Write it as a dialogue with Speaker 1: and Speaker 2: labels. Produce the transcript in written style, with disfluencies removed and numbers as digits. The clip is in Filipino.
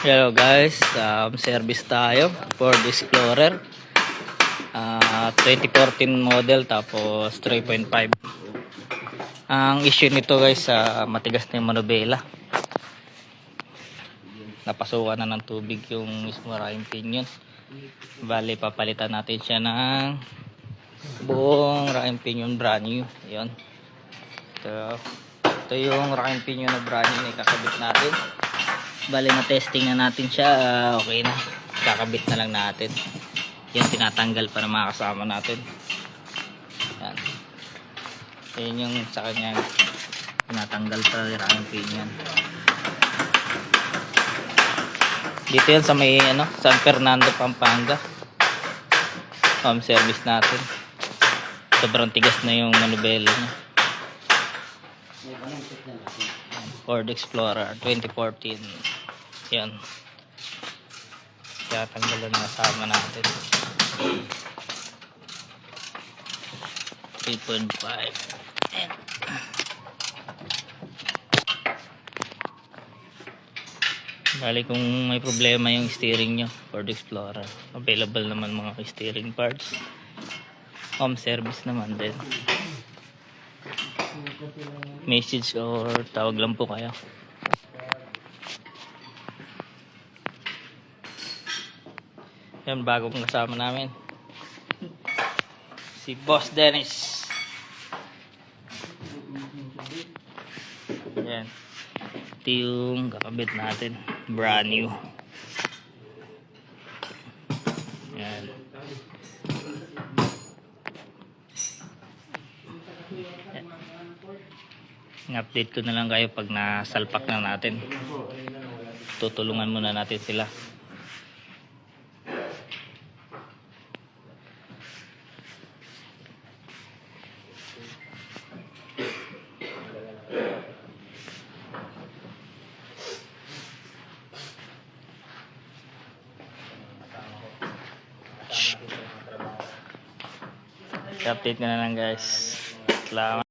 Speaker 1: Hello guys, service tayo for Explorer 2014 model tapos 3.5. Ang issue nito guys, matigas na yung manubela, napasukan na ng tubig yung mismo rayong pinion. Bali papalitan natin siya ng buong rayong pinion brand new. Yun, ito yung rayong pinion na brand new na ikakabit natin. Bali na testing na natin siya, okay na, kakabit na lang natin. Yan, tinatanggal para mga kasama natin. Yan, yan yung sa kanya tinatanggal sa rayong pinion. Dito yan sa may San Fernando, Pampanga. Home service natin. Sobrang tigas na yung manubela niya. Ford Explorer 2014. Yan, kaya tanggalan na kasama natin. 3.5. Bali kung may problema yung steering nyo, Ford Explorer, available naman mga steering parts. Home service naman din. Message or tawag lang po kayo. Yan, bagong kasama namin si Boss Dennis. Yan, ito yung kakabit natin, brand new. Yan, update ko na lang kayo pag nasalpak na natin. Tutulungan muna natin sila. Update ko na lang guys. Salamat.